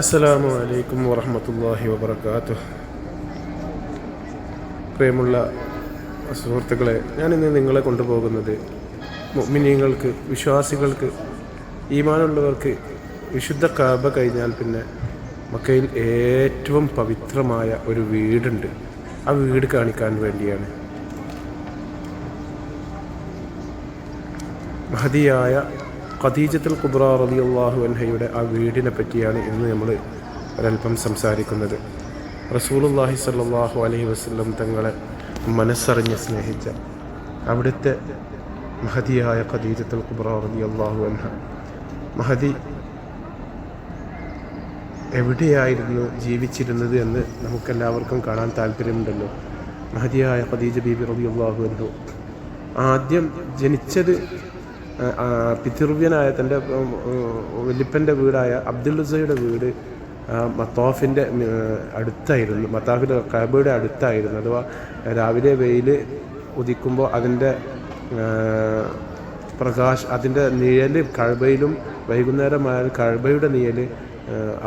അസ്സലാമു അലൈക്കും വറഹ്മത്തുള്ളാഹി വബറകാതുഹു. പ്രിയമുള്ള സുഹൃത്തുക്കളെ, ഞാനിന്ന് നിങ്ങളെ കൊണ്ടുപോകുന്നത് മുഅ്മിനീങ്ങൾക്ക്, വിശ്വാസികൾക്ക്, ഈമാനുള്ളവർക്ക് വിശുദ്ധ കഅബ കഴിഞ്ഞാൽ പിന്നെ മക്കയിൽ ഏറ്റവും പവിത്രമായ ഒരു വീടുണ്ട്. ആ വീട് കാണിക്കാൻ വേണ്ടിയാണ്. മഹദിയായ ഖദീജത്തുൽ കുബ്ര റളിയല്ലാഹു അൻഹയുടെ ആ വീടിനെ പറ്റിയാണ് ഇന്ന് നമ്മൾ ഒരല്പം സംസാരിക്കുന്നത്. റസൂലുള്ളാഹി സ്വല്ലല്ലാഹു അലൈഹി വസല്ലം തങ്ങളെ മനസ്സറിഞ്ഞ് സ്നേഹിച്ച അവിടുത്തെ മഹദിയായ ഖദീജത്തുൽ കുബ്ര റളിയല്ലാഹു അൻഹ, മഹദി എവിടെയായിരുന്നു ജീവിച്ചിരുന്നത് എന്ന് നമുക്കെല്ലാവർക്കും കാണാൻ താല്പര്യമുണ്ടല്ലോ. മഹദിയായ ഖദീജ ബീബി റളിയല്ലാഹു അൻഹ ആദ്യം ജനിച്ചത് പിതൃവ്യനായ തൻ്റെ വല്യപ്പൻ്റെ വീടായ അബ്ദുൽ വീട് മത്താഫിൻ്റെ അടുത്തായിരുന്നു, മത്താഫിൻ്റെ കഅബയുടെ അടുത്തായിരുന്നു. അഥവാ രാവിലെ വെയിൽ ഉദിക്കുമ്പോൾ അതിൻ്റെ അതിൻ്റെ നിഴൽ കഅബയിലും, വൈകുന്നേരമായാൽ കഅബയുടെ നിഴൽ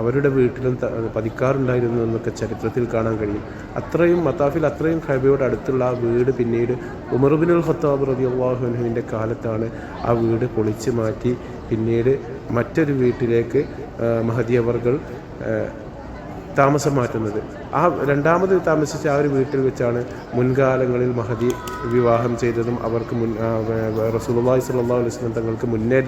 അവരുടെ വീട്ടിലും പതിക്കാറുണ്ടായിരുന്നു എന്നൊക്കെ ചരിത്രത്തിൽ കാണാൻ കഴിയും. അത്രയും മത്താഫിൽ അത്രയും കഅബയോട് അടുത്തുള്ള ആ വീട് പിന്നീട് ഉമർ ഇബ്നുൽ ഖത്താബ് റളിയല്ലാഹു അൻഹുവിൻ്റെ കാലത്താണ് ആ വീട് പൊളിച്ചു മാറ്റി പിന്നീട് മറ്റൊരു വീട്ടിലേക്ക് മഹദി അവർകൾ താമസം മാറ്റുന്നത്. ആ രണ്ടാമത് താമസിച്ച ആ ഒരു വീട്ടിൽ വെച്ചാണ് മുൻകാലങ്ങളിൽ മഹദി വിവാഹം ചെയ്തതും അവർക്ക് റസൂലുള്ളാഹി സ്വല്ലല്ലാഹു അലൈഹി വസല്ലം തങ്ങൾക്ക് മുന്നേ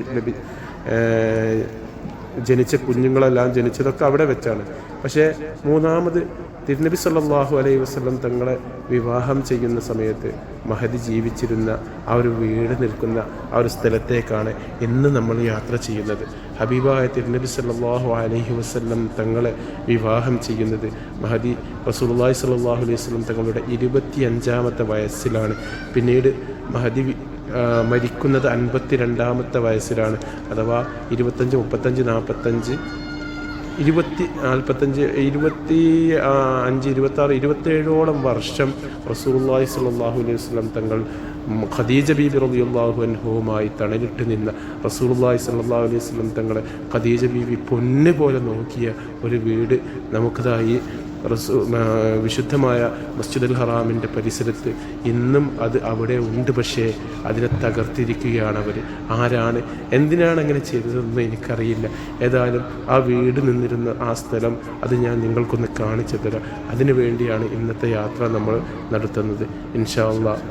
ജനിച്ച കുഞ്ഞുങ്ങളെല്ലാം ജനിച്ചതൊക്കെ അവിടെ വെച്ചാണ്. പക്ഷേ മൂന്നാമത് തിരുനബി സല്ലല്ലാഹു അലൈഹി വസല്ലം തങ്ങളെ വിവാഹം ചെയ്യുന്ന സമയത്ത് മഹദി ജീവിച്ചിരുന്ന ആ ഒരു വീട് നിൽക്കുന്ന ആ ഒരു സ്ഥലത്തേക്കാണ് ഇന്ന് നമ്മൾ യാത്ര ചെയ്യുന്നത്. ഹബീബായ തിരുനബി സല്ലല്ലാഹു അലൈഹി വസല്ലം തങ്ങളെ വിവാഹം ചെയ്യുന്നത് മഹദി റസൂലുള്ളാഹി സ്വല്ലല്ലാഹു അലൈഹി വസല്ലം തങ്ങളുടെ 25-ാമത്തെ വയസ്സിലാണ്. പിന്നീട് മഹദി മരിക്കുന്നത് 52-ാമത്തെ വയസ്സിലാണ്. അഥവാ 25, 35, 45, 20, 45, 25, 26, 27ഓളം വർഷം റസൂലുള്ളാഹി സ്വല്ലല്ലാഹു അലൈഹി വസല്ലം തങ്ങൾ ഖദീജ ബീബി റളിയല്ലാഹു അൻഹയുമായി തണലിട്ട് നിന്ന റസൂലുള്ളാഹി സ്വല്ലല്ലാഹു അലൈഹി വസല്ലം തങ്ങളെ ഖദീജ ബീബി പൊന്ന് പോലെ നോക്കിയ ഒരു വീട് നമുക്കതായി വിശുദ്ധമായ മസ്ജിദുൽ ഹറാമിൻ്റെ പരിസരത്ത് ഇന്നും അത് അവിടെ ഉണ്ട്. പക്ഷേ അതിനെ തകർത്തിരിക്കുകയാണ് അവർ. ആരാണ്, എന്തിനാണ് അങ്ങനെ ചെയ്തതെന്ന് എനിക്കറിയില്ല. ഏതായാലും ആ വീട് നിന്നിരുന്ന ആ സ്ഥലം അത് ഞാൻ നിങ്ങൾക്കൊന്ന് കാണിച്ചു തരാം. അതിനു വേണ്ടിയാണ് ഇന്നത്തെ യാത്ര നമ്മൾ നടത്തുന്നത്. ഇൻഷാ അല്ലാഹ്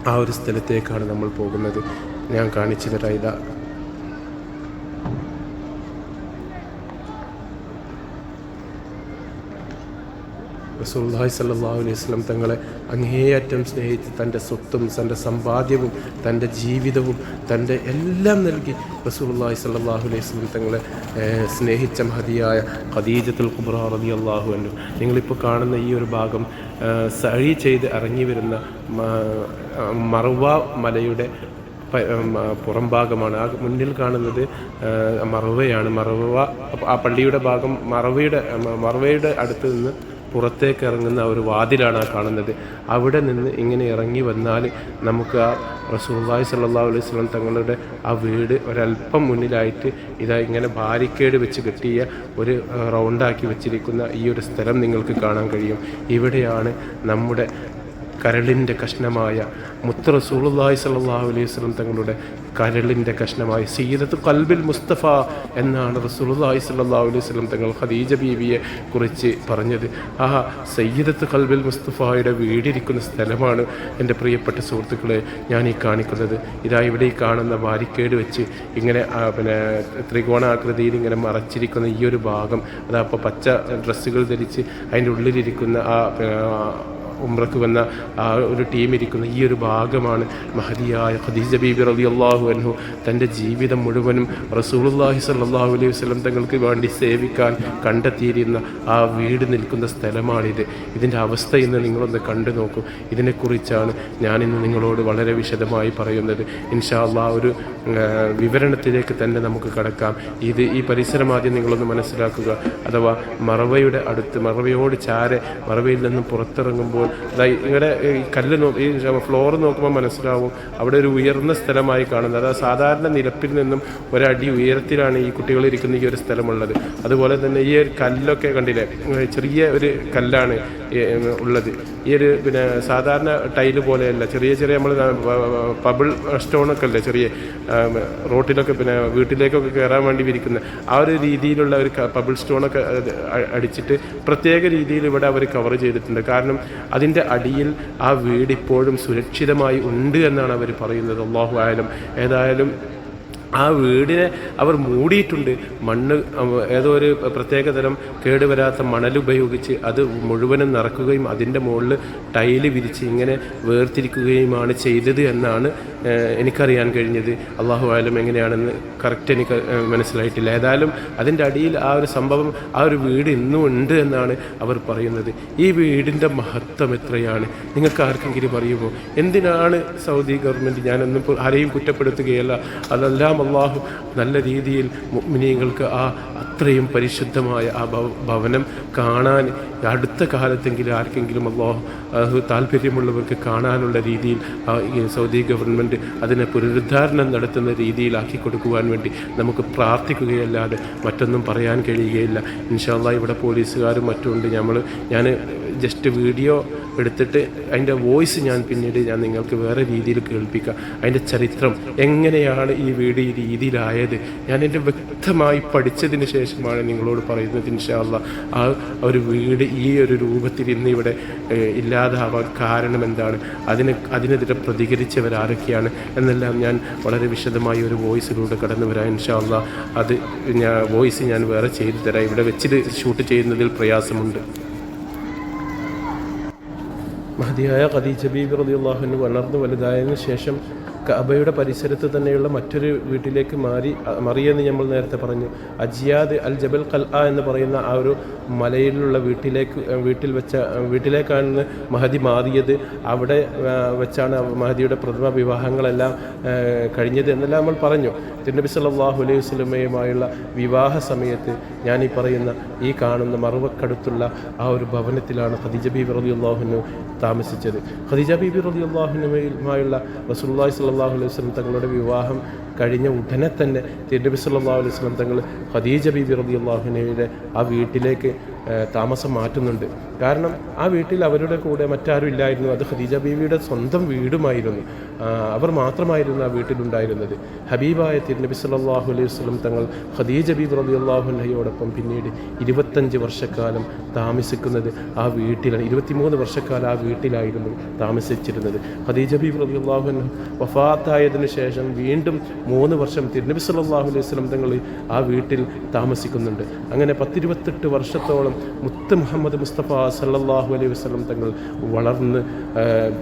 ആ ഒരു സ്ഥലത്തേക്കാണ് നമ്മൾ പോകുന്നത്. ഞാൻ കാണിച്ചു തരാം. ഇതാ റസൂലുള്ളാഹി സ്വല്ലല്ലാഹു അലൈഹി വസല്ലം തങ്ങളെ അങ്ങേയറ്റം സ്നേഹിച്ച് തൻ്റെ സ്വത്തും തൻ്റെ സമ്പാദ്യവും തൻ്റെ ജീവിതവും തൻ്റെ എല്ലാം നൽകി റസൂലുള്ളാഹി സ്വല്ലല്ലാഹു അലൈഹി വസല്ലം തങ്ങളെ സ്നേഹിച്ച മഹദിയായ ഖദീജത്തുൽ കുബ്ര റളിയല്ലാഹു അൻഹ. നിങ്ങളിപ്പോൾ കാണുന്ന ഈ ഒരു ഭാഗം സഅയ് ചെയ്ത് ഇറങ്ങി വരുന്ന മർവ മലയുടെ പുറം ഭാഗമാണ്. ആ മുന്നിൽ കാണുന്നത് മർവയാണ്. ആ പള്ളിയുടെ ഭാഗം മർവയുടെ അടുത്ത് നിന്ന് പുറത്തേക്ക് ഇറങ്ങുന്ന ഒരു വാതിലാണ് ആ കാണുന്നത്. അവിടെ നിന്ന് ഇങ്ങനെ ഇറങ്ങി വന്നാൽ നമുക്ക് ആ റസൂലുള്ളാഹി സ്വല്ലല്ലാഹു അലൈഹി വസല്ലം തങ്ങളുടെ ആ വീട് ഒരല്പം മുന്നിലായിട്ട് ഇതാ ഇങ്ങനെ ബാരിക്കേഡ് വെച്ച് കെട്ടിയ ഒരു റൗണ്ടാക്കി വെച്ചിരിക്കുന്ന ഈ ഒരു സ്ഥലം നിങ്ങൾക്ക് കാണാൻ കഴിയും. ഇവിടെയാണ് നമ്മുടെ കരളിൻ്റെ കഷ്ണമായ മുത്ത് റസൂലുള്ളാഹി സ്വല്ലല്ലാഹു അലൈഹി വസല്ലം തങ്ങളുടെ കരളിൻ്റെ കഷ്ണമായ സയ്യിദത്തുൽ ഖൽബിൽ മുസ്തഫ എന്നാണ് റസൂലുള്ളാഹി സ്വല്ലല്ലാഹു അലൈഹി വസല്ലം തങ്ങൾ ഖദീജ ബീവിയെ കുറിച്ച് പറഞ്ഞത്. ആ സയ്യിദത്തുൽ ഖൽബിൽ മുസ്തഫയുടെ വീടിരിക്കുന്ന സ്ഥലമാണ് എൻ്റെ പ്രിയപ്പെട്ട സുഹൃത്തുക്കളെ ഞാൻ ഈ കാണിക്കുന്നത്. ഇതാ ഇവിടെ ഈ കാണുന്ന ബാരിക്കേഡ് വെച്ച് ഇങ്ങനെ ത്രികോണാകൃതിയിൽ ഇങ്ങനെ മറച്ചിരിക്കുന്ന ഈ ഒരു ഭാഗം, അതാ അപ്പോൾ പച്ച ഡ്രസ്സുകൾ ധരിച്ച് അതിൻ്റെ ഉള്ളിലിരിക്കുന്ന ആ ഉംറക്ക് വന്ന ആ ഒരു ടീം ഇരിക്കുന്ന ഈ ഒരു ഭാഗമാണ് മഹദിയായ ഖദീജ ബീബി റളിയല്ലാഹു അൻഹു തൻ്റെ ജീവിതം മുഴുവനും റസൂലുള്ളാഹി സ്വല്ലല്ലാഹു അലൈഹി വസല്ലം തങ്ങൾക്ക് വേണ്ടി സേവിക്കാൻ കണ്ടെത്തിയിരുന്ന ആ വീട് നിൽക്കുന്ന സ്ഥലമാണിത്. ഇതിൻ്റെ അവസ്ഥ ഇന്ന് നിങ്ങളൊന്ന് കണ്ടു നോക്കൂ. ഇതിനെക്കുറിച്ചാണ് ഞാനിന്ന് നിങ്ങളോട് വളരെ വിശദമായി പറയുന്നത്. ഇൻഷാ അല്ലാഹ് ഒരു വിവരണത്തിലേക്ക് തന്നെ നമുക്ക് കടക്കാം. ഈ പരിസരം ആദ്യം നിങ്ങളൊന്ന് മനസ്സിലാക്കുക. അഥവാ മറവയുടെ അടുത്ത്, മറവയോട് ചാരെ, മറവയിൽ നിന്നും പുറത്തിറങ്ങുമ്പോൾ പോകുമ്പോൾ നിങ്ങളുടെ ഈ കല്ല് ഈ ഫ്ലോർ നോക്കുമ്പോൾ മനസ്സിലാവും അവിടെ ഒരു ഉയർന്ന സ്ഥലമായി കാണുന്നത്. അതായത് സാധാരണ നിരപ്പിൽ നിന്നും ഒരടി ഉയരത്തിലാണ് ഈ കുട്ടികൾ ഇരിക്കുന്ന ഈ ഒരു സ്ഥലമുള്ളത്. അതുപോലെ തന്നെ ഈ ഒരു കല്ലൊക്കെ കണ്ടില്ലേ, ചെറിയ ഒരു കല്ലാണ് ഉള്ളത്. ഈ ഒരു പിന്നെ സാധാരണ ടൈല് പോലെയല്ല, ചെറിയ ചെറിയ നമ്മൾ പബിൾ സ്റ്റോണൊക്കെ അല്ലേ ചെറിയ റോട്ടിലൊക്കെ പിന്നെ വീട്ടിലേക്കൊക്കെ കയറാൻ വേണ്ടി വിരിക്കുന്ന ആ ഒരു രീതിയിലുള്ള ഒരു പബിൾ സ്റ്റോണൊക്കെ അടിച്ചിട്ട് പ്രത്യേക രീതിയിൽ ഇവിടെ അവർ കവർ ചെയ്തിട്ടുണ്ട്. കാരണം അതിൻ്റെ അടിയിൽ ആ വീട് ഇപ്പോഴും സുരക്ഷിതമായി ഉണ്ട് എന്നാണ് അവർ പറയുന്നത്. അല്ലാഹു ആലം. ഏതായാലും ആ വീടിനെ അവർ മൂടിയിട്ടുണ്ട്. മണ്ണ് ഏതോ ഒരു പ്രത്യേകതരം കേടുവരാത്ത മണലുപയോഗിച്ച് അത് മുഴുവനും നിറക്കുകയും അതിൻ്റെ മുകളിൽ ടൈല് വിരിച്ച് ഇങ്ങനെ വേർതിരിക്കുകയുമാണ് ചെയ്തത് എന്നാണ് എനിക്കറിയാൻ കഴിഞ്ഞത്. അല്ലാഹു ആലം എങ്ങനെയാണെന്ന് കറക്റ്റ് എനിക്ക് മനസ്സിലായിട്ടില്ല. ഏതായാലും അതിൻ്റെ അടിയിൽ ആ ഒരു സംഭവം, ആ ഒരു വീട് ഇന്നും ഉണ്ട് എന്നാണ് അവർ പറയുന്നത്. ഈ വീടിൻ്റെ മഹത്വം എത്രയാണ് നിങ്ങൾക്ക് ആർക്കെങ്കിലും അറിയുമോ? എന്തിനാണ് സൗദി ഗവൺമെൻറ്, ഞാനൊന്നും ആരെയും കുറ്റപ്പെടുത്തുകയല്ല, അതെല്ലാം അള്ളാഹു നല്ല രീതിയിൽ മുഅ്മിനീങ്ങൾക്ക് ആ അത്രയും പരിശുദ്ധമായ ആ ഭവനം കാണാൻ അടുത്ത കാലത്തെങ്കിലും ആർക്കെങ്കിലും അള്ളാഹു താല്പര്യമുള്ളവർക്ക് കാണാനുള്ള രീതിയിൽ സൗദി ഗവൺമെൻറ് അതിനെ പുനരുദ്ധാരണം നടത്തുന്ന രീതിയിലാക്കി കൊടുക്കുവാൻ വേണ്ടി നമുക്ക് പ്രാർത്ഥിക്കുകയല്ലാതെ മറ്റൊന്നും പറയാൻ കഴിയുകയില്ല. ഇൻഷാ അല്ലാഹ് ഇവിടെ പോലീസുകാരും മറ്റുമുണ്ട്. ഞാൻ ജസ്റ്റ് വീഡിയോ എടുത്തിട്ട് അതിൻ്റെ വോയിസ് പിന്നീട് ഞാൻ നിങ്ങൾക്ക് വേറെ രീതിയിൽ കേൾപ്പിക്കാം. അതിൻ്റെ ചരിത്രം എങ്ങനെയാണ് ഈ വീട് ഈ രീതിയിലായത് എൻ്റെ വ്യക്തമായി പഠിച്ചതിന് ശേഷമാണ് നിങ്ങളോട് പറയുന്നത്. ഇൻഷാ അല്ലാഹ് ആ ഒരു വീട് ഈ ഒരു രൂപത്തിൽ ഇന്ന് ഇവിടെ ഇല്ലാതാവാൻ കാരണം എന്താണ്, അതിനെതിരെ പ്രതികരിച്ചവരാരൊക്കെയാണ് എന്നെല്ലാം ഞാൻ വളരെ വിശദമായി ഒരു വോയിസിലൂടെ കടന്നു വരാം. ഇൻഷാ അല്ലാഹ് അത് വോയിസ് ഞാൻ വേറെ ചെയ്തു തരാം. ഇവിടെ വെച്ചിട്ട് ഷൂട്ട് ചെയ്യുന്നതിൽ പ്രയാസമുണ്ട്. മഹദിയായ ഖദീജ ബീബി റളിയല്ലാഹു അൻഹ വളർന്നു വലുതായതിനു ശേഷം കഅബയുടെ പരിസരത്ത് തന്നെയുള്ള മറ്റൊരു വീട്ടിലേക്ക് മറിയെന്ന് നമ്മൾ നേരത്തെ പറഞ്ഞു. അജിയാദ് അൽ ജബൽ ഖൽഅ എന്ന് പറയുന്ന ആ ഒരു മലയിലുള്ള വീട്ടിലേക്കാണ് മഹദി മാറിയത്. അവിടെ വെച്ചാണ് മഹദിയുടെ പ്രഥമ വിവാഹങ്ങളെല്ലാം കഴിഞ്ഞത് എന്നെല്ലാം നമ്മൾ പറഞ്ഞു. തിരുനബി സല്ലല്ലാഹു അലൈഹി വസല്ലമയുമായുള്ള വിവാഹ സമയത്ത് ഈ പറയുന്ന ഈ കാണുന്ന മറുവക്കടുത്തുള്ള ആ ഒരു ഭവനത്തിലാണ് ഖദീജ ബീബി റളിയല്ലാഹു അൻഹ താമസിച്ചത്. ഖദീജ ബീബി റളിയല്ലാഹു അൻഹയുമായുള്ള റസൂലുള്ളാഹി സ്വല്ലല്ലാഹു അലൈഹി വസല്ലം തങ്ങളുടെ വിവാഹം കഴിഞ്ഞ ഉടനെ തന്നെ തിരുനബി സല്ലല്ലാഹു അലൈഹി വസല്ലം തങ്ങൾ ഖദീജ ബീബി റളിയല്ലാഹു അൻഹയുടെ ആ വീട്ടിലേക്ക് താമസം മാറ്റുന്നുണ്ട്. കാരണം ആ വീട്ടിൽ അവരുടെ കൂടെ മറ്റാരും ഇല്ലായിരുന്നു. അത് ഖദീജ ബീവിയുടെ സ്വന്തം വീടുമായിരുന്നു. അവർ മാത്രമായിരുന്നു ആ വീട്ടിലുണ്ടായിരുന്നത്. ഹബീബായ തിരുനബി സല്ലല്ലാഹു അലൈഹി വസല്ലം തങ്ങൾ ഖദീജ ബീബി റളിയല്ലാഹു അൻഹയോടൊപ്പം പിന്നീട് 25 വർഷക്കാലം താമസിക്കുന്നത് ആ വീട്ടിലാണ്. 23 വർഷക്കാലം ആ വീട്ടിലായിരുന്നു താമസിച്ചിരുന്നത്. ഖദീജ ബീബി റളിയല്ലാഹു അൻഹ വഫാത്തായതിനു ശേഷം വീണ്ടും 3 വർഷം തിരുനബി സല്ലല്ലാഹു അലൈഹി വസല്ലം തങ്ങൾ ആ വീട്ടിൽ താമസിക്കുന്നുണ്ട്. അങ്ങനെ 10-28 വർഷത്തോളം മുത്ത് മുഹമ്മദ് മുസ്തഫ സല്ലല്ലാഹു അലൈഹി വസല്ലം തങ്ങൾ വളർന്ന്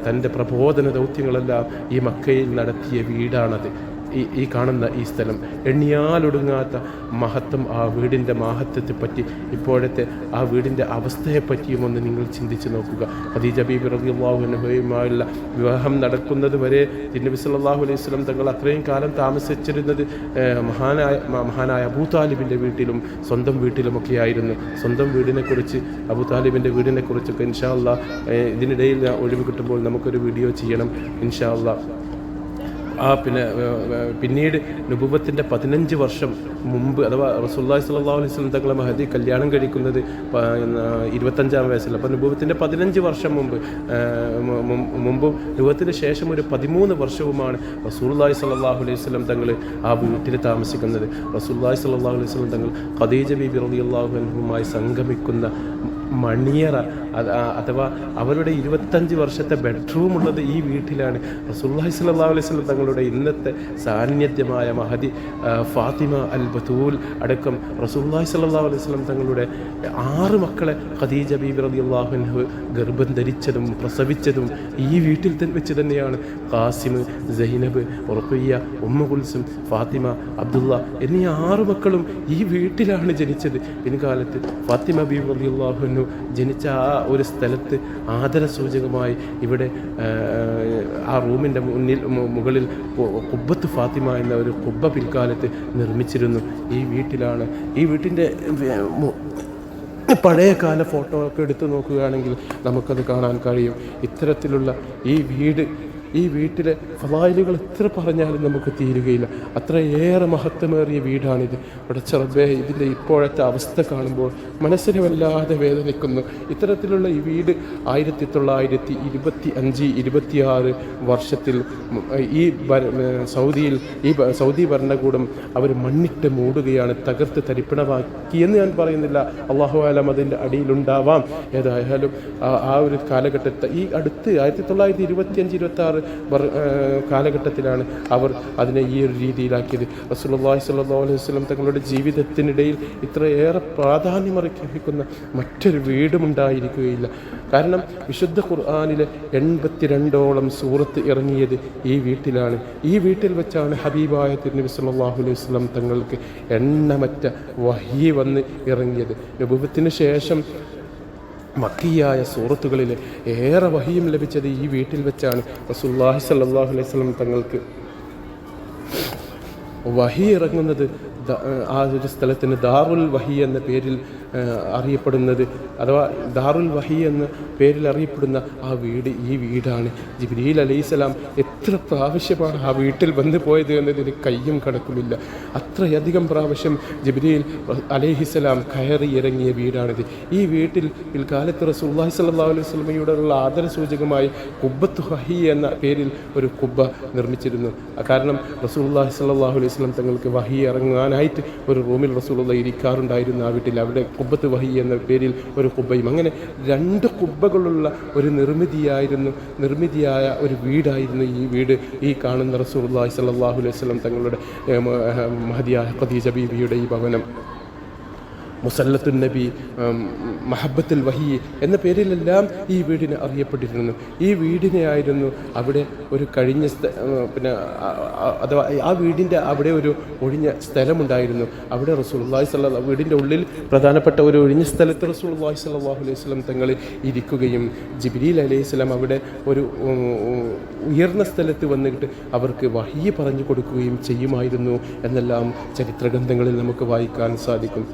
തൻ്റെ പ്രബോധന ദൗത്യങ്ങളെല്ലാം ഈ മക്കയിൽ നടത്തിയ വീടാണത്. ഈ കാണുന്ന ഈ സ്ഥലം എണ്ണിയാലൊടുങ്ങാത്ത മഹത്വം. ആ വീടിൻ്റെ മഹത്വത്തെപ്പറ്റി, ഇപ്പോഴത്തെ ആ വീടിൻ്റെ അവസ്ഥയെപ്പറ്റിയും ഒന്ന് നിങ്ങൾ ചിന്തിച്ച് നോക്കുക. ഖദീജ ബീബി റളിയല്ലാഹു അൻഹയുമായുള്ള വിവാഹം നടക്കുന്നത് വരെ തിരുനബി സല്ലല്ലാഹു അലൈഹി വസല്ലം തങ്ങൾ അത്രയും കാലം താമസിച്ചിരുന്നത് മഹാനായ അബൂ താലിബിൻ്റെ വീട്ടിലും സ്വന്തം വീട്ടിലുമൊക്കെ ആയിരുന്നു. സ്വന്തം വീടിനെക്കുറിച്ച്, അബൂ താലിബിൻ്റെ വീടിനെക്കുറിച്ചൊക്കെ ഇൻഷാ അല്ലാഹ് ഇതിനിടയിൽ ഒഴിവ് കിട്ടുമ്പോൾ നമുക്കൊരു വീഡിയോ ചെയ്യണം ഇൻഷാ അല്ലാഹ്. പിന്നീട് നുബുവത്തിൻ്റെ 15 വർഷം മുമ്പ്, അഥവാ റസൂലുള്ളാഹി സ്വല്ലല്ലാഹു അലൈഹി വസല്ലം തങ്ങളെ മഹദി കല്യാണം കഴിക്കുന്നത് 25-ാം വയസ്സിൽ. അപ്പോൾ നുബുവത്തിൻ്റെ 15 വർഷം മുമ്പും നുബുവത്തിന് ശേഷം ഒരു 13 വർഷവുമാണ് റസൂലുള്ളാഹി സ്വല്ലല്ലാഹു അലൈഹി വസല്ലം തങ്ങൾ ആ വീട്ടിൽ താമസിക്കുന്നത്. റസൂലുള്ളാഹി സ്വല്ലല്ലാഹു അലൈഹി വസല്ലം തങ്ങൾ ഖദീജ ബീബി റളിയല്ലാഹു അൻഹയുമായി സംഗമിക്കുന്ന മണിയറ, അഥവാ അവരുടെ 25 വർഷത്തെ ബെഡ്റൂം ഉള്ളത് ഈ വീട്ടിലാണ്. റസൂലുള്ളാഹി സ്വല്ലല്ലാഹു അലൈഹി വസല്ലം തങ്ങളുടെ ഇന്നത്തെ സാന്നിധ്യമായ മഹദി ഫാത്തിമ അൽ ബതൂൽ അടക്കം റസൂലുള്ളാഹി സ്വല്ലല്ലാഹു അലൈഹി വസല്ലം തങ്ങളുടെ 6 മക്കളെ ഖദീജ ബീബി റളിയല്ലാഹു അൻഹ ഗർഭം ധരിച്ചതും പ്രസവിച്ചതും ഈ വീട്ടിൽ വെച്ച് തന്നെയാണ്. ഖാസിം, സൈനബ്, റുഖയ്യ, ഉമ്മു കുൽസും, ഫാത്തിമ, അബ്ദുള്ള എന്നീ 6 മക്കളും ഈ വീട്ടിലാണ് ജനിച്ചത്. പിൻകാലത്ത് ഫാത്തിമ ബീബി റളിയല്ലാഹു അൻഹ ജനിച്ച ആ ഒരു സ്ഥലത്ത് ആദരസൂചകമായി ഇവിടെ ആ റൂമിൻ്റെ മുകളിൽ ഖുബ്ബത്ത് ഫാത്തിമ എന്ന ഒരു ഖുബ്ബ പിൽക്കാലത്ത് നിർമ്മിച്ചിരുന്നു. ഈ വീട്ടിലാണ്, ഈ വീട്ടിൻ്റെ പഴയ കാല ഫോട്ടോ ഒക്കെ എടുത്തു നോക്കുകയാണെങ്കിൽ നമുക്കത് കാണാൻ കഴിയും. ഇത്തരത്തിലുള്ള ഈ വീട്ടിലെ ഫളായിലുകൾ എത്ര പറഞ്ഞാലും നമുക്ക് തീരുകയില്ല. അത്രയേറെ മഹത്വമേറിയ വീടാണിത്. പടച്ചറബ്ബേ, ഇതിൻ്റെ ഇപ്പോഴത്തെ അവസ്ഥ കാണുമ്പോൾ മനസ്സിന് വല്ലാതെ വേദനിക്കുന്നു. ഇത്തരത്തിലുള്ള ഈ വീട് 1925-26 വർഷത്തിൽ ഈ സൗദിയിൽ സൗദി ഭരണകൂടം അവർ മണ്ണിട്ട് മൂടുകയാണ്, തകർത്ത് തരിപ്പണമാക്കിയെന്ന് ഞാൻ പറയുന്നില്ല. അള്ളാഹു ആലം അതിൻ്റെ അടിയിലുണ്ടാവാം. ഏതായാലും ആ ഒരു കാലഘട്ടത്തെ ഈ അടുത്ത് 1925-26 കാലഘട്ടത്തിലാണ് അവർ അതിനെ ഈ ഒരു രീതിയിലാക്കിയത്. റസൂലുള്ളാഹി സ്വല്ലല്ലാഹു അലൈഹി വസല്ലം തങ്ങളുടെ ജീവിതത്തിനിടയിൽ ഇത്രയേറെ പ്രാധാന്യമർഹിക്കുന്ന മറ്റൊരു വീടുമുണ്ടായിരിക്കുകയില്ല. കാരണം വിശുദ്ധ ഖുർആനിലെ 82ഓളം സൂറത്ത് ഇറങ്ങിയത് ഈ വീട്ടിലാണ്. ഈ വീട്ടിൽ വെച്ചാണ് ഹബീബായ തിരുനബി സ്വല്ലല്ലാഹു അലൈഹി വസല്ലം തങ്ങൾക്ക് എണ്ണമറ്റ വഹി വന്ന് ഇറങ്ങിയത്. നബുവത്തിന് ശേഷം മക്കിയായ സൂറത്തുകളിൽ ഏറെ വഹിയും ലഭിച്ചത് ഈ വീട്ടിൽ വെച്ചാണ്. റസൂലുള്ളാഹി സ്വല്ലല്ലാഹു അലൈഹി വസല്ലം തങ്ങൾക്ക് വഹി ഇറങ്ങുന്നത് ആ ഒരു സ്ഥലത്തിന് ദാറുൽ വഹി എന്ന പേരിൽ അറിയപ്പെടുന്നത്, അഥവാ ദാറുൽ വഹി എന്ന പേരിൽ അറിയപ്പെടുന്ന ആ വീട് ഈ വീടാണ്. ജിബ്രീൽ അലൈഹിസ്സലാം എത്ര പ്രാവശ്യമാണ് ആ വീട്ടിൽ വന്നു പോയത് എന്നതിന് കയ്യും കണക്കുമില്ല. അത്രയധികം പ്രാവശ്യം ജിബ്രീൽ അലൈഹിസ്സലാം കയറി ഇറങ്ങിയ വീടാണിത്. ഈ വീട്ടിൽ പിൽക്കാലത്ത് റസൂലുള്ളാഹി സ്വല്ലല്ലാഹു അലൈഹി വസല്ലമയോടുള്ള ആദരസൂചകമായി ഖുബ്ബത്തു വഹി എന്ന പേരിൽ ഒരു ഖുബ്ബ നിർമ്മിച്ചിരുന്നു. കാരണം റസൂലുള്ളാഹി സ്വല്ലല്ലാഹു അലൈഹി വസല്ലം തങ്ങൾക്ക് വഹി ഇറങ്ങാനായിട്ട് ഒരു റൂമിൽ റസൂലുള്ളാഹി ഇരിക്കാറുണ്ടായിരുന്നു. ആ വീട്ടിൽ അവിടെ ഖുബ്ബത്ത് വഹി എന്ന പേരിൽ ഒരു ഖുബ്ബയും, അങ്ങനെ 2 ഖുബ്ബകളുള്ള ഒരു നിർമ്മിതിയായ ഒരു വീടായിരുന്നു ഈ വീട്. ഈ കാണുന്ന റസൂലുള്ളാഹി സ്വല്ലല്ലാഹു അലൈഹി വസല്ലം തങ്ങളുടെ മഹദിയായ ഖദീജ ബീവിയുടെ ഈ ഭവനം മുസല്ലത്തുൻ നബി, മഹബത്തുൽ വഹി എന്ന പേരിലെല്ലാം ഈ വീടിനെ അറിയപ്പെട്ടിരുന്നു. ഈ വീടിനെയായിരുന്നു അവിടെ ഒരു കഴിഞ്ഞ അഥവാ ആ വീടിൻ്റെ അവിടെ ഒരു ഒഴിഞ്ഞ സ്ഥലമുണ്ടായിരുന്നു. അവിടെ റസൂലുള്ളാഹി സ്വല്ലല്ലാഹു വീടിൻ്റെ ഉള്ളിൽ പ്രധാനപ്പെട്ട ഒരു ഒഴിഞ്ഞ സ്ഥലത്ത് റസൂലുള്ളാഹി സ്വല്ലല്ലാഹു അലൈഹി വസല്ലം തങ്ങൾ ഇരിക്കുകയും ജിബ്രീൽ അലൈഹിസ്സലാം അവിടെ ഒരു ഉയർന്ന സ്ഥലത്ത് വന്നിട്ട് അവർക്ക് വഹി പറഞ്ഞു കൊടുക്കുകയും ചെയ്യുമായിരുന്നു എന്നെല്ലാം ചരിത്രഗ്രന്ഥങ്ങളിൽ നമുക്ക് വായിക്കാൻ സാധിക്കും.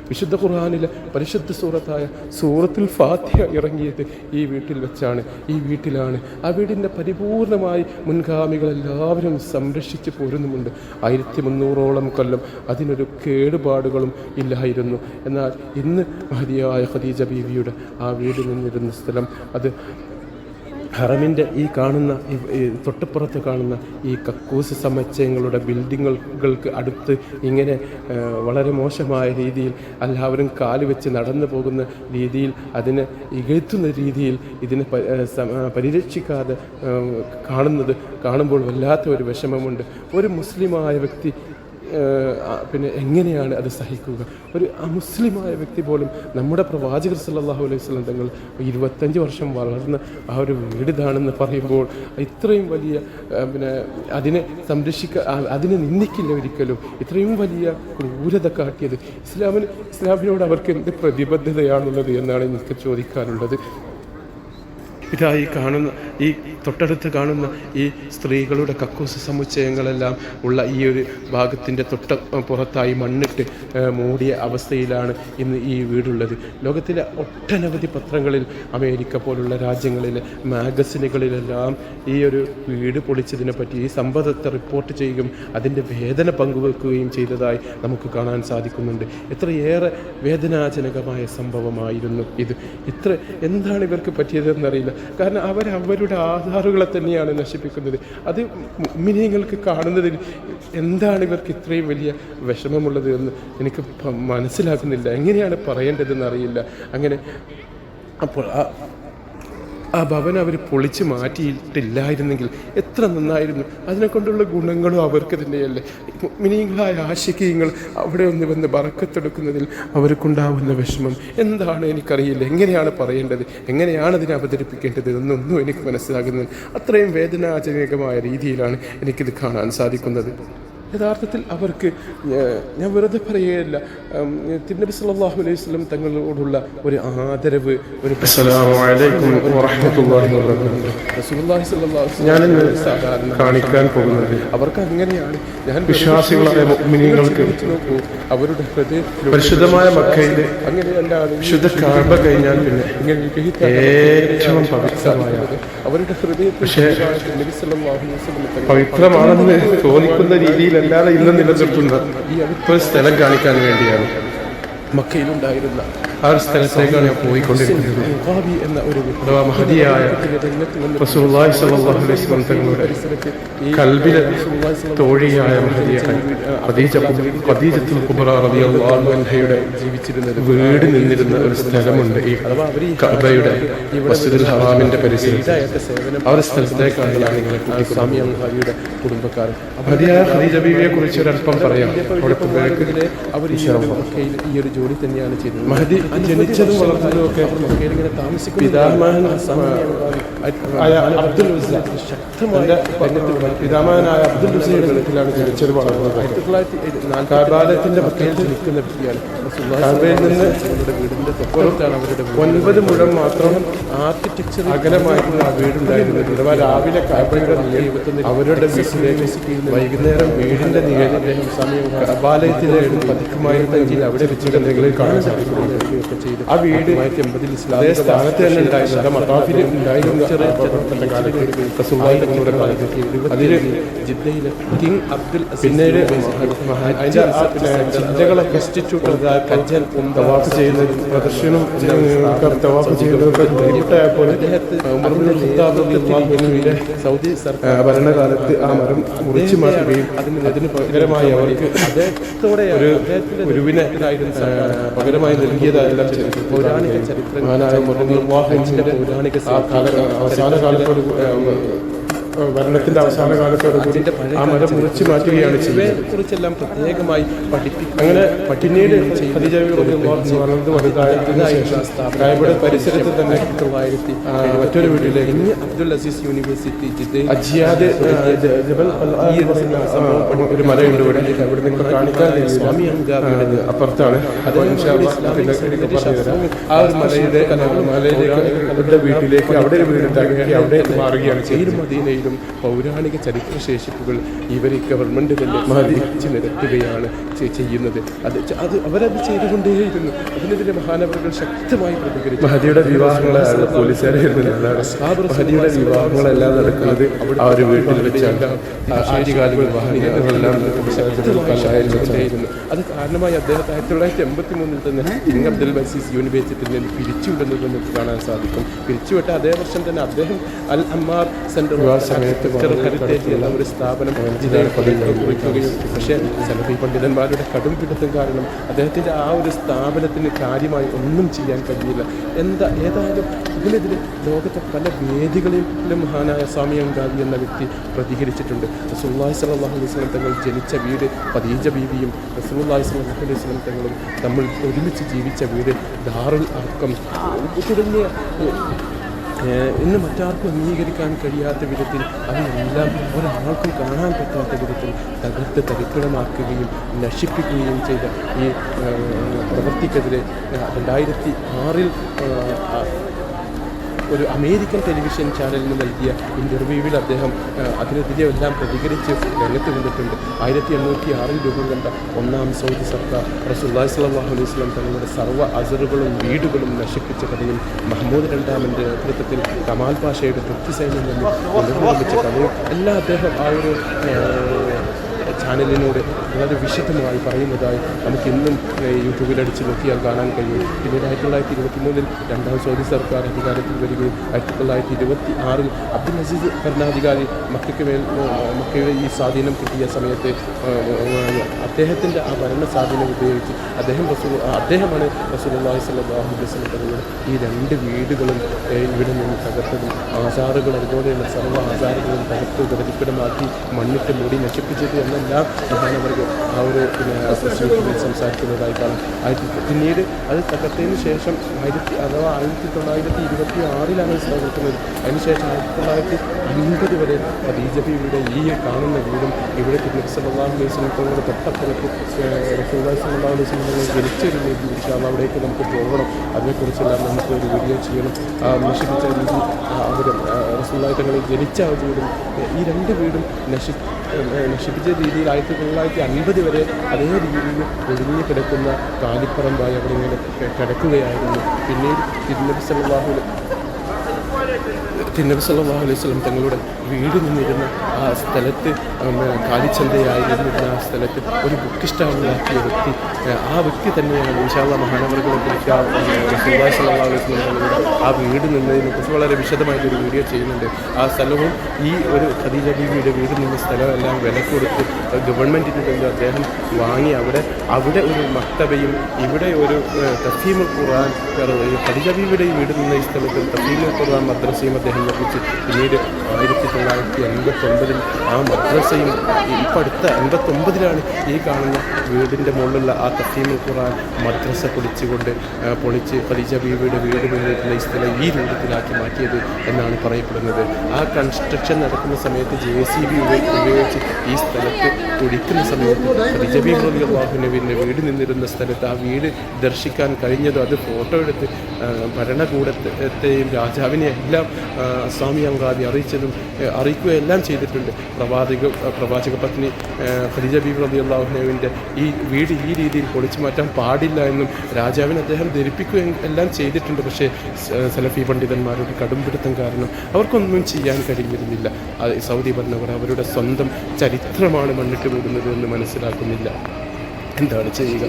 വിശുദ്ധ ഖുർആനിലെ പരിശുദ്ധ സൂറത്തായ സൂറത്തുൽ ഫാത്തിഹ ഇറങ്ങിയത് ഈ വീട്ടിൽ വെച്ചാണ്, ഈ വീട്ടിലാണ്. ആ വീടിൻ്റെ പരിപൂർണമായി മുൻഗാമികളെല്ലാവരും സംരക്ഷിച്ച് പോരുന്നുമുണ്ട്. 1300ഓളം കൊല്ലം അതിനൊരു കേടുപാടുകളും ഇല്ലായിരുന്നു. എന്നാൽ ഇന്ന് മഹദിയായ ഖദീജ ബീവിയുടെ ആ വീട് നിന്നിരുന്ന സ്ഥലം അത് ഹറമിൻ്റെ ഈ കാണുന്ന തൊട്ടുപുറത്ത് കാണുന്ന ഈ കക്കൂസ് സമുച്ചയങ്ങളുടെ ബിൽഡിങ്ങുകൾക്ക് അടുത്ത് ഇങ്ങനെ വളരെ മോശമായ രീതിയിൽ എല്ലാവരും കാല് വെച്ച് നടന്നു പോകുന്ന രീതിയിൽ അതിനെ ഇകഴ്ത്തുന്ന രീതിയിൽ ഇതിനെ പരിരക്ഷിക്കാതെ കാണുമ്പോൾ വല്ലാത്ത ഒരു വിഷമമുണ്ട്. ഒരു മുസ്ലിമായ വ്യക്തി പിന്നെ എങ്ങനെയാണ് അത് സഹിക്കുക? ഒരു അമുസ്ലിമായ വ്യക്തി പോലും നമ്മുടെ പ്രവാചകർ സല്ലല്ലാഹു അലൈഹി വസല്ലം തങ്ങൾ 25 വർഷം വളർന്ന ആ ഒരു വീടിതാണെന്ന് പറയുമ്പോൾ ഇത്രയും വലിയ പിന്നെ അതിനെ അതിനെ നിന്ദിക്കില്ല ഒരിക്കലും. ഇത്രയും വലിയ ക്രൂരത കാട്ടിയത് ഇസ്ലാമിനോട് അവർക്ക് എന്ത് പ്രതിബദ്ധതയാണുള്ളത് എന്നാണ് എനിക്ക് ചോദിക്കാനുള്ളത്. ഇതായി കാണുന്ന ഈ തൊട്ടടുത്ത് കാണുന്ന ഈ സ്ത്രീകളുടെ കക്കൂസ് സമുച്ചയങ്ങളെല്ലാം ഉള്ള ഈ ഒരു ഭാഗത്തിൻ്റെ പുറത്തായി മണ്ണിട്ട് മൂടിയ അവസ്ഥയിലാണ് ഇന്ന് ഈ വീടുള്ളത്. ലോകത്തിലെ ഒട്ടനവധി പത്രങ്ങളിൽ അമേരിക്ക പോലുള്ള രാജ്യങ്ങളിലെ മാഗസിനുകളിലെല്ലാം ഈ ഒരു വീട് പൊളിച്ചതിനെ പറ്റി ഈ സംഭവത്തെ റിപ്പോർട്ട് ചെയ്യുകയും അതിൻ്റെ വേദന പങ്കുവെക്കുകയും ചെയ്തതായി നമുക്ക് കാണാൻ സാധിക്കുന്നുണ്ട്. എത്രയേറെ വേദനാജനകമായ സംഭവമായിരുന്നു ഇത്. എന്താണ് ഇവർക്ക് പറ്റിയതെന്നറിയില്ല. കാരണം അവരുടെ ആധാറുകളെ തന്നെയാണ് നശിപ്പിക്കുന്നത്. അത് മുഅ്മിനീങ്ങൾക്ക് കാണുന്നതിൽ എന്താണ് ഇവർക്ക് ഇത്രയും വലിയ വിഷമമുള്ളത് എന്ന് എനിക്ക് മനസ്സിലാക്കുന്നില്ല. എങ്ങനെയാണ് പറയേണ്ടതെന്ന് അറിയില്ല. അങ്ങനെ അപ്പോൾ ആ ഭവനം അവർ പൊളിച്ച് മാറ്റിയിട്ടില്ലായിരുന്നെങ്കിൽ എത്ര നന്നായിരുന്നു. അതിനെക്കൊണ്ടുള്ള ഗുണങ്ങളും അവർക്ക് തന്നെയല്ലേ. മുഅ്മിനീങ്ങളായ ആശിഖീങ്ങൾ അവിടെ ഒന്ന് വന്ന് ബറക്കത്തെടുക്കുന്നതിൽ അവർക്കുണ്ടാവുന്ന വിഷമം എന്താണ് എനിക്കറിയില്ല. എങ്ങനെയാണ് പറയേണ്ടത്, എങ്ങനെയാണ് അതിനെ അവതരിപ്പിക്കേണ്ടത് എന്നൊന്നും എനിക്ക് മനസ്സിലാകുന്നത്. അത്രയും വേദനാജനകമായ രീതിയിലാണ് എനിക്കിത് കാണാൻ സാധിക്കുന്നത്. യഥാർത്ഥത്തിൽ അവർക്ക് ഞാൻ വെറുതെ പറയുകയല്ല, തിരുനബി സല്ലല്ലാഹു അലൈഹി വസല്ലം തങ്ങളോടുള്ള ഒരു ആദരവ്, ഒരു അസ്സലാമു അലൈക്കും വറഹ്മത്തുള്ളാഹി വബറകാതുഹു. റസൂലുള്ളാഹി സ്വല്ലല്ലാഹു അലൈഹി ഞാൻ വസല്ലം സാധാരണ കാണിക്കാൻ പോകുന്നത് അവർക്ക് അങ്ങനെയാണ്. ഞാൻ വിശ്വാസികളായ മുഅ്മിനീങ്ങൾക്ക് നോക്കൂ, അവരുടെ ഹൃദയത്തിൽ പരിശുദ്ധമായ മക്കയിലെ അങ്ങനെയല്ല വിശുദ്ധ കഅബ കഴിഞ്ഞാൽ പിന്നെ ഏറ്റവും പവിത്രമായ, അവരുടെ ഹൃദയത്തിൽ പക്ഷേ നബി സല്ലല്ലാഹു അലൈഹി വസല്ലം തങ്ങൾ പവിത്രമാണെന്ന് തോന്നിക്കുന്ന രീതിയിലല്ലാതെ ഇന്ന് നിലനിർത്തുന്ന ഒരു സ്ഥലം കാണിക്കാൻ വേണ്ടിയാണ്. മക്കയിലുണ്ടായിരുന്ന ആ ഒരു സ്ഥലത്തേക്കാണ് ഞാൻ പോയിക്കൊണ്ടിരിക്കുന്നത്. മുഖാബി എന്ന ഒരു അഥവാ മഹദിയായ റസൂലുള്ളാഹി സ്വല്ലല്ലാഹു അലൈഹി വസല്ലം തങ്ങളുടെ കൽബിലെ തോഴിയായ മഹദിയായ ഖദീജത്തുൽ കുബ്ര റളിയല്ലാഹു അൻഹയുടെ ജീവിച്ചിരുന്നത് വീട് നിന്നിരുന്ന ഒരു സ്ഥലമുണ്ട് ഈ കഅബയുടെ മസ്ജിദുൽ ഹറാമിന്റെ പരിസരത്ത്. ആ ഒരു സ്ഥലത്തേക്കാണ് ഞാൻ നിങ്ങളെ സ്വാമി അൽഹാദിയുടെ കുടുംബക്കാർ. മഹദിയായ ഖദീജ ബീവിയെ കുറിച്ച് ഒരല്പം പറയാം. അവിടെ അവർ ഈ ഒരു ജോലി തന്നെയാണ് ചെയ്തത്. മഹദി ജനിച്ചതും വളർന്നതും ഒക്കെ ഇങ്ങനെ താമസിക്കുന്ന അബ്ദുൽ ഉസ്സ, ശക്തമായ പിതാമഹനായ അബ്ദുൽ ഉസ്സയുടെ വീട്ടിലാണ് ജനിച്ചത് വളർന്നത്. 1940 മക്കയിൽ ജനിക്കുന്ന വ്യക്തിയാണ്. കഅബയിൽ നിന്ന് വീടിന്റെ തൊട്ടടുത്താണ് അവരുടെ 9 മുഴം മാത്രം ആർക്കിടെക്ചർ അകലമായിട്ടുള്ള ആ വീടുണ്ടായിരുന്നത്. അഥവാ രാവിലെ കഅബയുടെ അവരുടെ വീട്ടിലേക്ക് വൈകുന്നേരം വീടിന്റെ നിഴലിന്റെ സമയം കഅബാലയത്തിലെ പതിക്കുമായിരുന്നെങ്കിൽ അവിടെ വെച്ചിട്ട് എന്തെങ്കിലും കാണാൻ സാധിക്കും. ആ വീട് 1980 അതേ സ്ഥാനത്ത് തന്നെ ഉണ്ടായിരുന്നത് മത്താഫിൽ ഉണ്ടായിരുന്ന അതില് ജിദ്ദയിലെ കിങ് അബ്ദുൽ പിന്നീട് അതിന്റെ ചിന്തകളൊക്കെ തവാഫ് ചെയ്യുന്നതും പ്രദർശനം തവാഫ് ചെയ്യുന്നതൊക്കെ ബുദ്ധിമുട്ടായപ്പോൾ സൗദി സർക്കാർ ഭരണകാലത്ത് ആ മരം മുറിച്ചു മാറ്റുകയും അതിന് പകരമായി അവർക്ക് ഒരു ഗുരുവിനെ പകരമായി നൽകിയതായെല്ലാം പൗരാണിക ചരിത്രമായ പൗരാണിക അവസാന കാലത്തോട് ഭരണത്തിന്റെ അവസാന കാലത്തോടുകൂടി ആ മരം മുറിച്ചു മാറ്റുകയാണ് ചെയ്യുന്നത്. കുറിച്ചെല്ലാം പ്രത്യേകമായി പഠിപ്പിക്കും. അങ്ങനെ പിന്നീട് ഖദീജ വളർന്നു വലുതായതിനു ശേഷം കഅബയുടെ പരിസരത്ത് തന്നെ മറ്റൊരു വീട്ടിലേക്ക് അബ്ദുൽ അസീസ് യൂണിവേഴ്സിറ്റി ജിദ്ദയിൽ അജിയാദ് ജബൽ ഒരു മലയുണ്ട് ഇവിടെ. അവിടെ നിങ്ങൾ കാണിക്കാൻ സ്വാമി അൻഗാബിയുടെ അപ്പുറത്താണ്. ആ ഒരു മലയിലേക്ക് വീട്ടിലേക്ക് അവിടെ ഒരു വീടുണ്ടാക്കി അവിടെ മാറുകയാണ് ചെയ്യുന്നത്. മദീനയിലും പൗരാണിക ചരിത്രശേഷിപ്പുകൾ ഇവർ ഗവൺമെന്റ് തന്നെ മഹദിച്ച് നിരത്തുകയാണ് ചെയ്യുന്നത്. അത് അവരത് ചെയ്തുകൊണ്ടേയിരുന്നു. അതിനെതിരെ മഹാനവറുകൾ ശക്തമായി പ്രതികരിച്ചു. മഹദിയുടെ വിവാഹങ്ങളാണ് മഹദിയുടെ വിവാഹങ്ങളെല്ലാം നടക്കുന്നത് ആ ഒരു വീട്ടിൽ വെച്ചാണ്. ആദ്യകാല വിവാഹങ്ങളെല്ലാം ശക്തമായിരുന്നു. അത് കാരണമായി അദ്ദേഹത്തെ 1983 തന്നെ കിങ് അബ്ദുൽ അസീസ് യൂണിവേഴ്സിറ്റിയിൽ നിന്ന് പിരിച്ചുവിടുന്നത് നമുക്ക് കാണാൻ സാധിക്കും. പിരിച്ചുവിട്ട അതേ വർഷം തന്നെ അദ്ദേഹം അൽ അമ്മാർ സെന്റർ ഹെറിറ്റേജ് എന്ന ഒരു സ്ഥാപനം കുറിക്കുകയും, പക്ഷേ സലഫി പണ്ഡിതന്മാരുടെ കടും പിടുത്തം കാരണം അദ്ദേഹത്തിൻ്റെ ആ ഒരു സ്ഥാപനത്തിന് കാര്യമായി ഒന്നും ചെയ്യാൻ കഴിയില്ല. ഏതായാലും ഇതിനെതിരെ ലോകത്തെ പല വേദികളിലും മഹാനായ സ്വാമി അൻഗാബി എന്ന വ്യക്തി പ്രതികരിച്ചിട്ടുണ്ട്. റസൂലുള്ളാഹി സ്വല്ലല്ലാഹു അലൈഹി വസല്ലം തങ്ങൾ ജനിച്ച വീട് ഖദീജ ബീവിയും റസൂലുള്ളാഹി സ്വല്ലല്ലാഹു അലൈഹി വസല്ലം തങ്ങളും നമ്മൾ ഒരുമിച്ച് ജീവിച്ച വീട് ദാറുൽ അർഖം തുടങ്ങിയ ഇന്ന് മറ്റാർക്കും അംഗീകരിക്കാൻ കഴിയാത്ത വിധത്തിൽ അവയെല്ലാം ഒരാൾക്കും കാണാൻ പറ്റാത്ത വിധത്തിൽ തകർത്ത് തരിപ്പിടമാക്കുകയും നശിപ്പിക്കുകയും ചെയ്ത ഈ പ്രവൃത്തിക്കെതിരെ 2006 ഒരു അമേരിക്കൻ ടെലിവിഷൻ ചാനലിന് നൽകിയ ഇൻ്റർവ്യൂവിൽ അദ്ദേഹം അതിനെതിരെ എല്ലാം പ്രതികരിച്ച് രംഗത്ത് വന്നിട്ടുണ്ട്. 1806 രൂപം കണ്ട ഒന്നാം സൗദി സർക്കാർ റസൂലുള്ളാഹി സ്വല്ലല്ലാഹു അലൈഹി വസല്ലം തങ്ങളുടെ സർവ്വ അസറുകളും വീടുകളും നശിപ്പിച്ച കഥയും മഹ്മൂദ് രണ്ടാമൻ്റെ നേതൃത്വത്തിൽ കമാൽ പാഷയുടെ സൈന്യം നിന്ന് നിർമ്മിച്ച കഥയും എല്ലാം അദ്ദേഹം ആ ഒരു ചാനലിനോട് വളരെ വിശദമായി പറയുന്നതായി നമുക്കിന്നും യൂട്യൂബിലടിച്ച് നോക്കിയാൽ കാണാൻ കഴിയും. പിന്നീട് 1923 രണ്ടാം സൗദി സർക്കാർ അധികാരത്തിൽ വരികയും 1926 അബ്ദുൽ അസീസ് ഭരണാധികാരി മക്കയുടെ ഈ സ്വാധീനം കിട്ടിയ സമയത്ത് അദ്ദേഹത്തിൻ്റെ ആ ഭരണ സ്വാധീനം ഉപയോഗിച്ച് അദ്ദേഹമാണ് റസൂലുള്ളാഹി സ്വല്ലല്ലാഹു അലൈഹി വസല്ലം തങ്ങളുടെ ഈ 2 വീടുകളും ഇവിടെ നിന്ന് തകർത്തതും ആചാറുകൾ അതുപോലെയുള്ള സർവ്വ ആചാരങ്ങളും തകർത്ത് ഗതിപ്പിടമാക്കി മണ്ണിട്ട് മൂടി നശിപ്പിച്ചത് എന്ന എന്നെല്ലാം മഹാനവർക്ക് ആ ഒരു പ്രശ്നത്തിൽ സംസാരിക്കുന്നതായി കാണാം. പിന്നീട് അത് തകർത്തതിന് ശേഷം 1926 സ്ഥാപിക്കുന്നത്. അതിനുശേഷം 1950 വരെ ഖദീജ ബീവിയുടെ ഈ കാണുന്ന വീടും ഇവിടെ നബി സല്ലല്ലാഹു അലൈഹി വസല്ലം തങ്ങളുടെ തൊട്ടപ്പുറത്ത് റസൂലുള്ളാഹി സ്വല്ലല്ലാഹു അലൈഹി വസല്ലം തങ്ങൾ ജനിച്ചൊരു രീതി ഇൻഷാല്ലാഹ് അവിടേക്ക് നമുക്ക് പോകണം. അതിനെക്കുറിച്ചെല്ലാം നമുക്ക് ഒരു വീഡിയോ ചെയ്യണം. നശിപ്പിച്ച രീതി അവർ റസൂലുള്ളാഹി തങ്ങൾ ജനിച്ച ആ വീടും ഈ രണ്ട് വീടും നശിപ്പിച്ച രീതിയിൽ 1950 വരെ അതേ രീതിയിൽ ഒഴിഞ്ഞു കിടക്കുന്ന കാലിപ്പറമ്പായി അവിടെ ഇങ്ങനെ കിടക്കുകയായിരുന്നു. പിന്നീട് തിരുനബി സല്ലല്ലാഹു അലൈഹി വസല്ലം തങ്ങളുടെ വീട് നിന്നിരുന്ന ആ സ്ഥലത്ത് കാലിച്ചന്തയായിരുന്ന ആ സ്ഥലത്ത് ഒരു ബുക്ക് സ്റ്റാളിലാക്കിയ വ്യക്തി, ആ വ്യക്തി തന്നെയാണ് ഇൻഷാല്ലാഹ് മഹാനവറുകളെ കുറിച്ച് റസൂലുള്ളാഹി സ്വല്ലല്ലാഹു അലൈഹി വസല്ലം തങ്ങളുടെ ആ വീട് നിന്നതിനെ കുറിച്ച് വളരെ വിശദമായിട്ടൊരു വീഡിയോ ചെയ്യുന്നുണ്ട്. ആ സ്ഥലവും ഈ ഒരു ഖദീജ ബീവിയുടെ വീട് നിന്ന സ്ഥലമെല്ലാം വില കൊടുത്ത് ഗവൺമെൻറ്റിന് കൊണ്ട് അദ്ദേഹം വാങ്ങി അവിടെ ഒരു മക്തബയും ഇവിടെ ഒരു തഫീമുൽ ഖുർആൻ, ഖദീജ ബീവിയുടെ വീട് നിന്ന ഈ സ്ഥലത്ത് തഫീമുൽ ഖുർആൻ മദ്രസയും അദ്ദേഹം നിർമ്മിച്ച് പിന്നീട് 1989 ആ മദ്രസയും ഇപ്പം അടുത്ത 89 ഈ കാണുന്ന വീടിൻ്റെ മുകളിലുള്ള ആ തഫീമുൽ ഖുർആൻ മദ്രസ പൊളിച്ച് ഖദീജ ബീവിയുടെ വീട് നിന്നിട്ടുള്ള ഈ സ്ഥലം ഈ രൂപത്തിലാക്കി മാറ്റിയത് എന്നാണ് പറയപ്പെടുന്നത്. ആ കൺസ്ട്രക്ഷൻ നടക്കുന്ന സമയത്ത് JCB ഉപയോഗിച്ച് ഈ സ്ഥലത്ത് കുടിക്കുന്ന സമയത്ത് ഖദീജ ബീവി റളിയല്ലാഹു അൻഹയുടെ വീട് നിന്നിരുന്ന സ്ഥലത്ത് ആ വീട് ദർശിക്കാൻ കഴിഞ്ഞതും അത് ഫോട്ടോ എടുത്ത് ഭരണകൂടത്തെയും രാജാവിനെ എല്ലാം അസ്സാമി അങ്കാദി അറിയിക്കുകയെല്ലാം ചെയ്തിട്ടുണ്ട്. പ്രവാചക പത്നി ഖദീജ ബീവി റളിയല്ലാഹു അൻഹയുടെ ഈ വീട് ഈ രീതിയിൽ പൊളിച്ചു മാറ്റാൻ പാടില്ല എന്നും രാജാവിനെ അദ്ദേഹം ധരിപ്പിക്കുകയും എല്ലാം ചെയ്തിട്ടുണ്ട്. പക്ഷേ സലഫി പണ്ഡിതന്മാരുടെ കടുംപിടുത്തം കാരണം അവർക്കൊന്നും ചെയ്യാൻ കഴിഞ്ഞിരുന്നില്ല. സൗദി ഭരണകൂടം അവരുടെ സ്വന്തം ചരിത്രമാണ് മണ്ണിട്ട് മൂടുന്നത് എന്ന് മനസ്സിലാക്കുന്നില്ല. എന്താണ് ചെയ്യുക?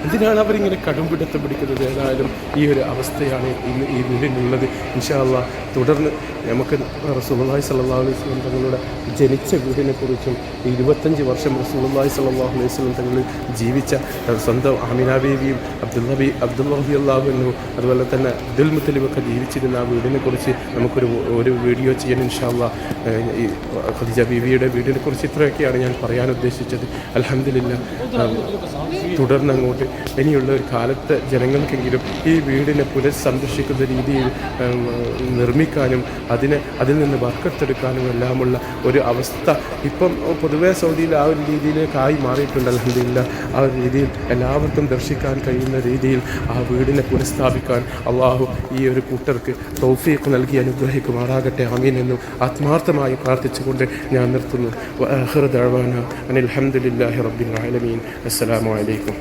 എന്തിനാണ് അവരിങ്ങനെ കടുംപിടുത്തം പിടിക്കുന്നത്? ഏതായാലും ഈ ഒരു അവസ്ഥയാണ് ഇന്ന് ഈ വീടിനുള്ളത്. ഇൻഷാ അല്ലാഹ് തുടർന്ന് നമുക്ക് റസൂലുള്ളാഹി സ്വല്ലല്ലാഹു അലൈഹി വസല്ലം തങ്ങളുടെ ജനിച്ച വീടിനെക്കുറിച്ചും 25 വർഷം റസൂലുള്ളാഹി സ്വല്ലല്ലാഹു അലൈഹി വസല്ലം തങ്ങൾ ജീവിച്ച സ്വന്തം ആമിന ബീവിയും അബ്ദുല്ലാഹി റളിയല്ലാഹു അൻഹു അതുപോലെ തന്നെ അബ്ദുൽ മുത്തലിബൊക്കെ ജീവിച്ചിരുന്ന ആ വീടിനെക്കുറിച്ച് നമുക്കൊരു വീഡിയോ ചെയ്യാൻ ഇൻഷാ അല്ലാഹ്. ഈ ഖദീജ ബീവിയുടെ വീടിനെക്കുറിച്ച് ഇത്രയൊക്കെയാണ് ഞാൻ പറയാൻ ഉദ്ദേശിച്ചത്. അൽഹംദുലില്ലാഹ് തുടർന്നങ്ങോട്ട് ഇനിയുള്ള ഒരു കാലത്ത് ജനങ്ങൾക്കെങ്കിലും ഈ വീടിനെ പുനഃസംരക്ഷിക്കുന്ന രീതിയിൽ നിർമ്മിക്കാനും അതിൽ നിന്ന് ബർക്കത്തെടുക്കാനും എല്ലാമുള്ള ഒരു അവസ്ഥ ഇപ്പം പൊതുവെ സൗദിയിൽ ആ ഒരു രീതിയിലേക്കായി മാറിയിട്ടുണ്ട്. അൽഹംദുലില്ലാഹ് ആ ഒരു രീതിയിൽ എല്ലാവർക്കും ദർശിക്കാൻ കഴിയുന്ന രീതിയിൽ ആ വീടിനെ പുനഃസ്ഥാപിക്കാൻ അള്ളാഹു ഈ ഒരു കൂട്ടർക്ക് തൗഫീഖ് നൽകി അനുഗ്രഹിക്കുമാറാകട്ടെ. ആമീൻ എന്നും ആത്മാർത്ഥമായി പ്രാർത്ഥിച്ചുകൊണ്ട് ഞാൻ നിർത്തുന്നു. വആഖിറു ദഅ്വാനാ അനിൽ ഹംദുലില്ലാഹി റബ്ബിൽ ആലമീൻ. അസ്സലാമു അലൈക്കും.